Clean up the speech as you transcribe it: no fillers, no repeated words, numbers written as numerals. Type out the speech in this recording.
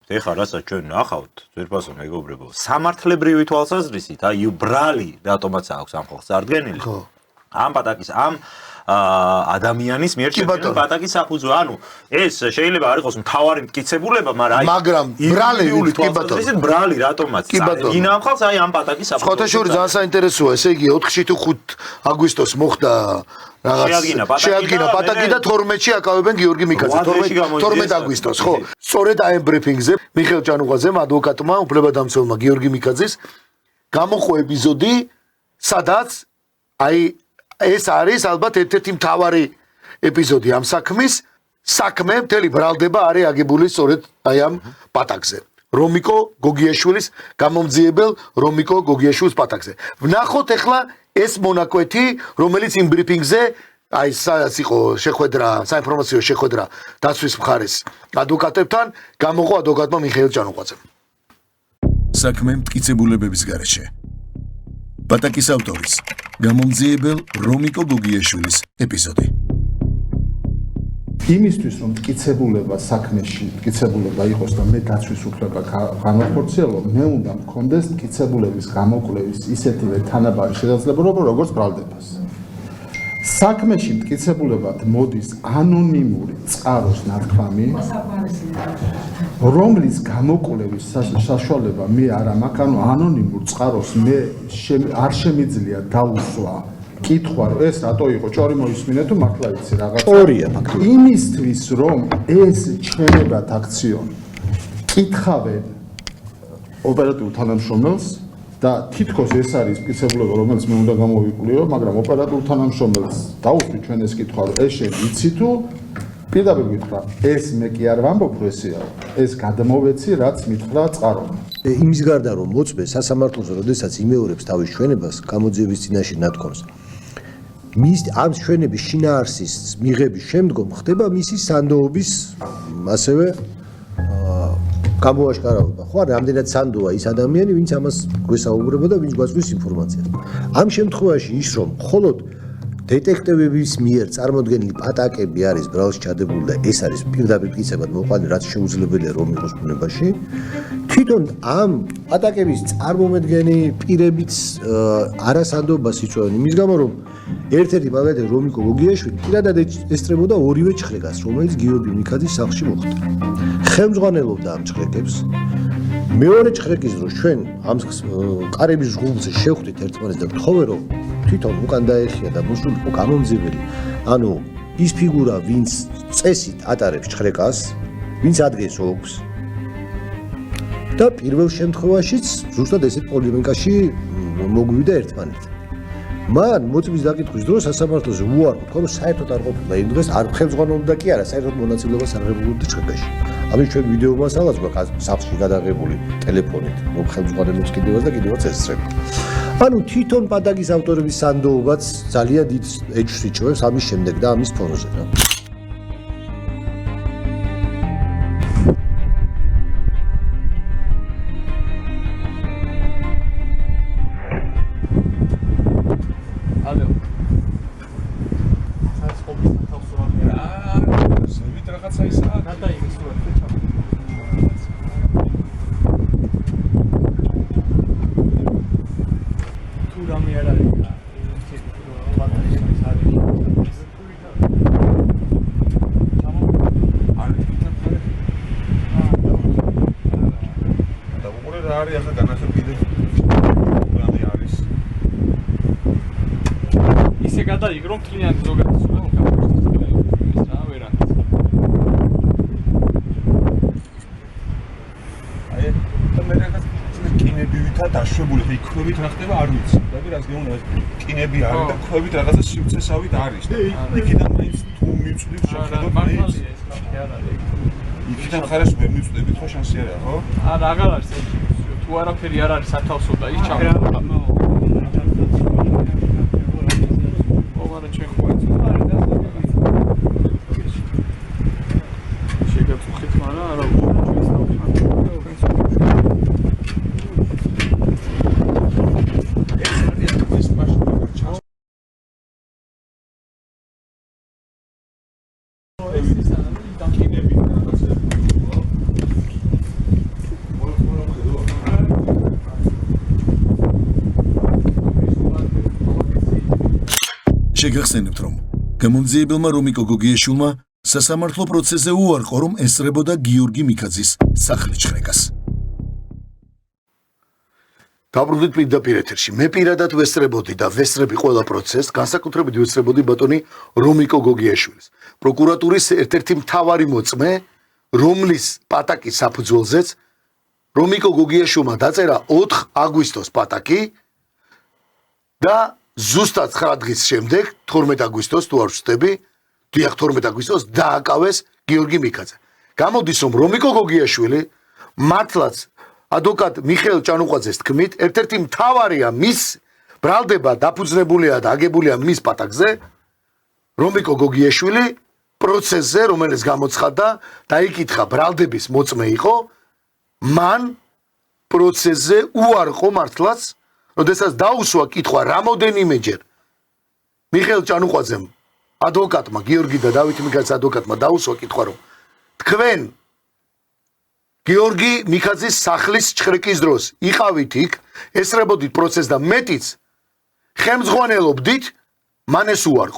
ეხლა რასაც ჩვენ ნახავთ, ძვირფასო მეგობრებო, სამართლებრივი თვალსაზრისით, აი უბრალი რატომაც აქვს ამ ხალხს წარდგენილი. ამ პატაკის ამ ადამიანის მიერ შექმნილი პატაკის საფუძვე. ანუ ეს შეიძლება არ იყოს მთავარი მტკიცებულება, მაგრამ ბრალები კი ბატონო. ბრალი რატომაც წარდგინა ამ ხალხს აი ამ პატაკის საფუძვე. სხვათა შორის ძალიან საინტერესოა, ესე იგი 4-ში თუ 5 აგვისტოს მოხდა შეადგინა პატაკი და 12-ში აკავებენ გიორგი მიკაძე 12 აგვისტოს, ხო? სწორედ აი ამ ბრიფინგზე მიხეილ ჭანუღაძემ ადვოკატმა უფლებადამცველმა გიორგი მიკაძეს გამოყო ეპიზოდი, სადაც აი ეს არის ალბათ ერთ-ერთი მთავარი ეპიზოდი ამ საქმის. საქმე მთელი ბრალდება არის აგებული სწორედ აი ამ პატაკზე. რომიკო გოგიაშვილის გამომძიებელ რომიკო გოგიაშვილის პატაკზე. ვნახოთ ახლა ეს მონაკვეთი, რომელიც იმ ბრიფინგზე აი სადაც იყო შეხვედრა, საინფორმაციო შეხვედრა დაცვის მხარეს ადვოკატებთან, გამოყო ადვოკატმა მიხეილ ჭანუღაძემ. საქმე მტკიცებულებების გარეშე. პატაკის ავტორის გამომძიებელ რომიკო გოგიაშვილის ეპიზოდი. იმისთვის რომ მტკიცებულება საქმეში მტკიცებულება იყოს და მე დაცვის უფლება განვახორციელო, მე უნდა მქონდეს მტკიცებულების გამოკვლევის ისეთივე თანაბარი შესაძლებლობა, როგორც ბრალდებას. საქმეში მტკიცებულებად მოდის ანონიმური წყაროს ნათქვამი, რომლის გამოკვლევის საშუალება მე არ მაქვს, ანუ ანონიმურ წყაროს მე არ შემიძლია დაუსვა კითხვა, ეს რატო იყო, ჭორი მოისმინე თუ მართლა იცი რაღაცა. ჭორია ფაქტობრივად. იმისთვის რომ ეს ჩვენებად აქციონ კითხავენ ოპერატიულ თანამშრომელს და თითქოს ეს არის მტკიცებულება, რომელიც მე უნდა გამოვიკვლიო, მაგრამ ოპერატიულ თანამშრომელს დაუსვი ჩვენ ეს კითხვა, რომ ეს შენ იცი თუ პირდაპირ გითხრა, ეს მე კი არ ვამბობ, რომ ესეა, ეს გადმოვეცი, რაც მითხრა წყარო. იმის გარდა რომ მოწმე სასამართლოს, როდესაც იმეორებს თავის ჩვენებას გამოძიების წინაშე ნათქვამს, მის ამ ჩვენების შინაარსის მიღების შემდგომ ხდება მისი სანდოობის ასევე გამოაშკარავება. ხო, რამდენად სანდოა ის ადამიანი, ვინც ამას გვესაუბრება და ვინც გვაწვის ინფორმაციას. ამ შემთხვევაში ის რომ მხოლოდ დეტექტივების მიერ წარმოდგენილი პატაკები არის ბრალში ჩადებული და ეს არის პირდაპირ მტკიცებად მოყვანილი, რაც შეუძლებელია რომ იყოს ბუნებაში. თვითონ ამ პატაკების წარმომადგენელი პირებიც არასანდობას იწვევენ იმის გამო, რომ ერთ-ერთი მაგალითად რომიკო გოგიაშვილი პირადად ესწრებოდა ორივე ჩხრეკას, რომელიც გიორგი მიკაძის სახლში მოხდა. ხელმძღვანელობდა ამ ჩხრეკებს. მეორე ჩხრეკის დროს ჩვენ ამ ყარების ღუმლზე შევხვდით ერთმანეთს და გთხოვე რომ თვითონ უკან დაეხია და მოსულიყო გამომძიებელი, ანუ ის ფიგურა, ვინც წესით ატარებს ჩხრეკას, ვინც ადგენს ოლქს. და პირველ შემთხვევაშიც ზუსტად ესეთ პოლემიკაში მოგვივიდა ერთმანეთთან. მან მოწმის დაკითხვის დროს სასამართლოზე უარყო, რომ საერთოდ არ ყოფილა იმ დღეს არ ხელმძღვანელობდა კი არა, საერთოდ მონაწილეობას არ ღებულობდა ჩხრეკაში. ამის ჩვენ ვიდეო მასალაც გვაქვს სახლში გადაღებული ტელეფონით, რომ ხელმძღვანელობს კიდევაც და კიდევაც ესწრება. ანუ თვითონ პატაკის ავტორების სანდოობაც ძალიან დიდ ეჭვს იწვევს ამის შემდეგ და ამის ფონზე რა. რომ კლიენტი ზოგადად სულ გამოდის რა ვერანაირად. აი და მე რაღაც კინებითა დაშვებული ხე ქვევით რა ხდება არ ვიცი. და ვიღაც გეუბნება კინები არის და ქვევით რაღაცა სივრცესავით არის. იქიდან მაინც თუ მივწვდით შეხედოთ მაინც. იქიდან ხარეს ვერ მივწვდებით ხო შანსი არა ხო? არა აღარ არის ეს. თუ არაფერი არ არის სათავსო და ის ჩამოყვა. შეგახსენებთ, რომ გამომძიებელმა რომიკო გოგიაშვილმა სასამართლო პროცესზე უარყო, რომ ესწრებოდა გიორგი მიქაძის სახლის ჩხრეკას. დაბრუნდით პირდაპირ ეთერში. მე პირადად ვესწრებოდი და ვესწრები ყველა პროცესს, განსაკუთრებით ვესწრებოდი ბატონი რომიკო გოგიაშვილის. პროკურატურის ერთ-ერთი მთავარი მოწმე, რომლის პატაკის საფუძველზეც რომიკო გოგიაშვილმა დაწერა 4 აგვისტოს პატაკი და ზუსტად 9 დღის შემდეგ 12 აგვისტოს თუ არ ვწდები, დიახ 12 აგვისტოს დააკავეს გიორგი მიქაძე. გამოდის რომ რომიკო გოგიაშვილი მართლაც ადვოკატ მიხეილ ჭანუყვაძეს თქმით, ერთ-ერთი მთავარია მის ბრალდება დაფუძნებულია და აგებულია მის პატაკზე, რომიკო გოგიაშვილი პროცესზე, რომელიც გამოცხადდა, დაიკითხა ბრალდების მოწმე იყო, მან პროცესზე უარყო მართლაც, როდესაც დაუსვა კითხვა რამოდენიმეჯერ მიხეილ ჭანუყვაძემ ადვოკატმა გიორგი და დავით მიქაძის ადვოკატმა დაუსვა კითხვა, რომ თქვენ გიორგი მიქაძის სახლის ჩხრეკის დროს იყავით იქ, ესწრებოდით პროცესს და მეტიც ხელმძღვანელობდით, მან ეს უარყო.